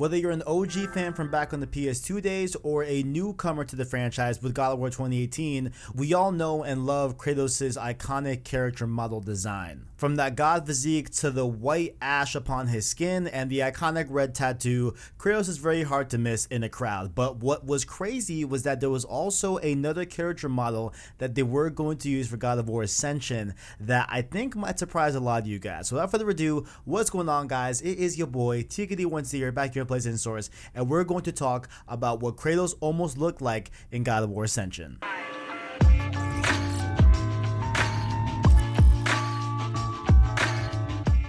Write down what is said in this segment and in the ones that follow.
Whether you're an OG fan from back on the PS2 days or a newcomer to the franchise with God of War 2018, we all know and love Kratos' iconic character model design. From that god physique to the white ash upon his skin and the iconic red tattoo, Kratos is very hard to miss in a crowd. But what was crazy was that there was also another character model that they were going to use for God of War Ascension that I think might surprise a lot of you guys. So without further ado, what's going on, guys? It is your boy TKD1C here, back here at PlayStation Source, and we're going to talk about what Kratos almost looked like in God of War Ascension.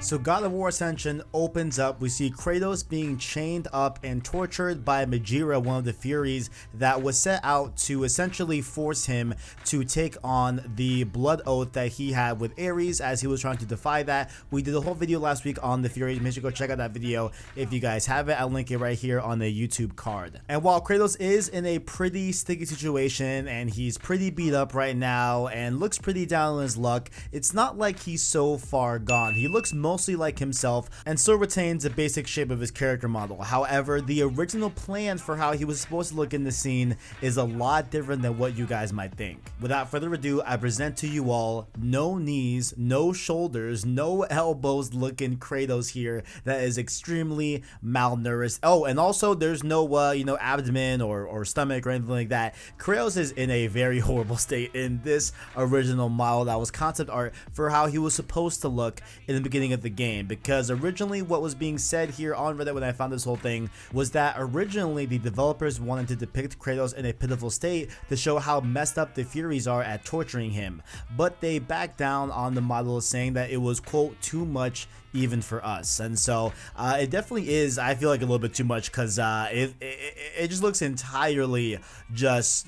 So God of War Ascension opens up, we see Kratos being chained up and tortured by Majira, one of the Furies that was set out to essentially force him to take on the blood oath that he had with Ares as he was trying to defy that. We did a whole video last week on the Furies. Make sure to go check out that video if you guys have it. I'll link it right here on the YouTube card. And while Kratos is in a pretty sticky situation and he's pretty beat up right now and looks pretty down on his luck, it's not like he's so far gone. He looks mostly like himself and still retains the basic shape of his character model. However, the original plan for how he was supposed to look in the scene is a lot different than what you guys might think. Without further ado, I present to you all no knees, no shoulders, no elbows looking Kratos here that is extremely malnourished. Oh, and also there's no abdomen or stomach or anything like that. Kratos is in a very horrible state in this original model that was concept art for how he was supposed to look in the beginning of the game, because originally what was being said here on Reddit when I found this whole thing was that originally the developers wanted to depict Kratos in a pitiful state to show how messed up the Furies are at torturing him, but they backed down on the model, saying that it was, quote, too much even for us. And so it definitely is, I feel like, a little bit too much, because it just looks entirely just,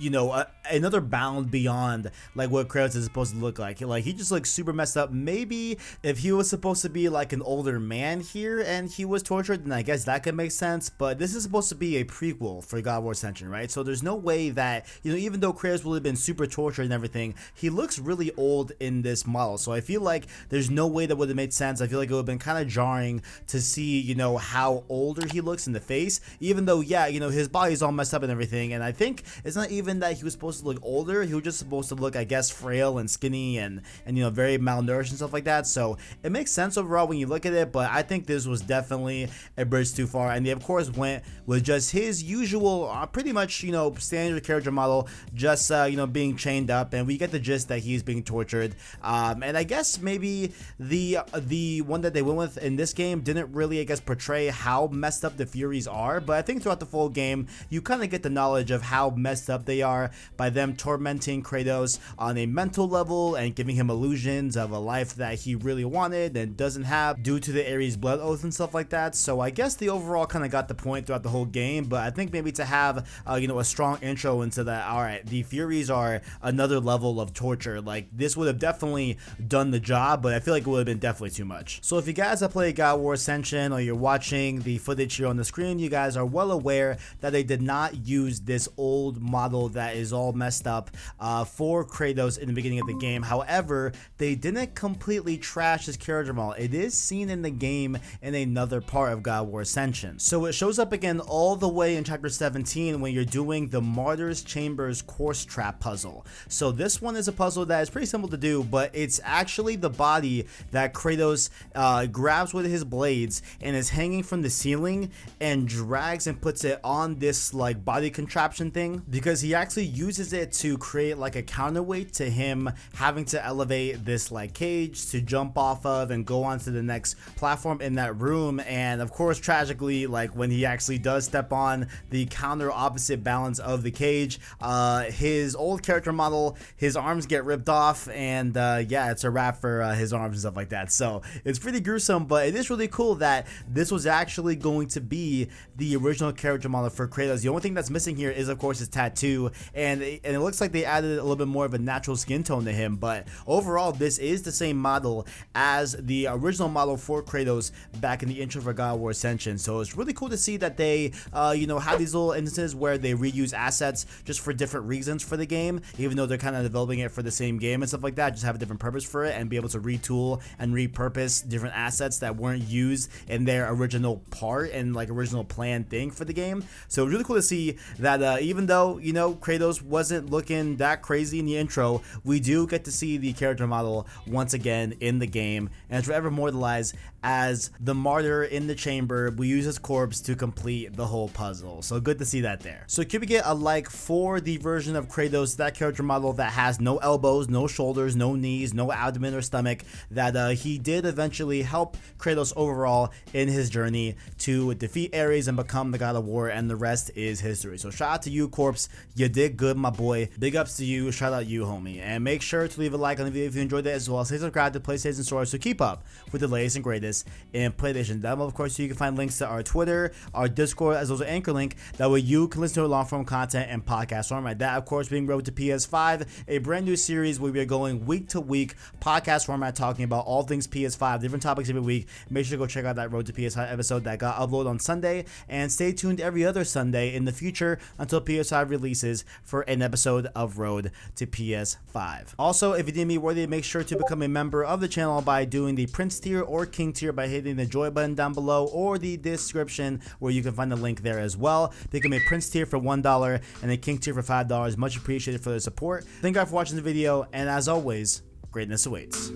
another bound beyond like what Kratos is supposed to look like. Like, he just looks super messed up. Maybe if he was supposed to be like an older man here and he was tortured, then I guess that could make sense, but this is supposed to be a prequel for God of War Ascension, right? So there's no way that, even though Kratos would have been super tortured and everything, he looks really old in this model. So I feel like there's no way that would have made sense. I feel like it would have been kind of jarring to see, how older he looks in the face, even though, yeah, his body's all messed up and everything. And I think it's not even that he was supposed to look older. He was just supposed to look, I guess, frail and skinny and very malnourished and stuff like that. So it makes sense overall when you look at it, but I think this was definitely a bridge too far. And they, of course, went with just his usual, pretty much, standard character model, just, being chained up, and we get the gist that he's being tortured. And I guess maybe the one that they went with in this game didn't really, I guess, portray how messed up the Furies are, but I think throughout the full game you kind of get the knowledge of how messed up they are by them tormenting Kratos on a mental level and giving him illusions of a life that he really wanted and doesn't have due to the Ares blood oath and stuff like that. So I guess the overall kind of got the point throughout the whole game, but I think maybe to have a strong intro into that, all right, the Furies are another level of torture, like this would have definitely done the job, but I feel like it would have been definitely too much. So if you guys have played God of War Ascension or you're watching the footage here on the screen, you guys are well aware that they did not use this old model that is all messed up for Kratos in the beginning of the game. However, they didn't completely trash his character model. It is seen in the game in another part of God of War Ascension. So it shows up again all the way in chapter 17 when you're doing the Martyr's Chambers course trap puzzle. So this one is a puzzle that is pretty simple to do, but it's actually the body that Kratos grabs with his blades and is hanging from the ceiling and drags and puts it on this like body contraption thing, because he actually uses it to create like a counterweight to him having to elevate this like cage to jump off of and go onto the next platform in that room. And of course, tragically, like when he actually does step on the counter opposite balance of the cage, his old character model, his arms get ripped off, and yeah, it's a wrap for his arms and stuff like that. So it's pretty gruesome, but it is really cool that this was actually going to be the original character model for Kratos. The only thing that's missing here is, of course, his tattoo, and it looks like they added a little bit more of a natural skin tone to him, but overall, this is the same model as the original model for Kratos back in the intro for God of War Ascension. So it's really cool to see that they, have these little instances where they reuse assets just for different reasons for the game, even though they're kind of developing it for the same game and stuff like that, just have a different purpose for it and be able to retool and repurpose different assets that weren't used in their original part and like original planned thing for the game. So it's really cool to see that even though, Kratos wasn't looking that crazy in the intro, we do get to see the character model once again in the game, and it's forever immortalized as the martyr in the chamber. We use his corpse to complete the whole puzzle. So good to see that there. So can we get a like for the version of Kratos, that character model that has no elbows, no shoulders, no knees, no abdomen or stomach, that he did eventually help Kratos overall in his journey to defeat Ares and become the God of War, and the rest is history. So shout out to you, Corpse. You did good, my boy. Big ups to you. Shout out you, homie. And make sure to leave a like on the video if you enjoyed it, as well as stay subscribed to PlayStation Store to keep up with the latest and greatest in PlayStation. Down below, of course, you can find links to our Twitter, our Discord, as well as an Anchor link. That way you can listen to long form content and podcast format. That, of course, being Road to PS5, a brand new series where we are going week to week podcast format, talking about all things PS5, different topics every week. Make sure to go check out that Road to PS5 episode that got uploaded on Sunday, and stay tuned every other Sunday in the future until PS5 releases for an episode of Road to PS5. Also, if you deem me worthy, make sure to become a member of the channel by doing the Prince tier or King tier by hitting the join button down below or the description, where you can find the link there as well. Become a Prince tier for $1 and a King tier for $5. Much appreciated for the support. Thank you guys for watching the video, and as always, greatness awaits.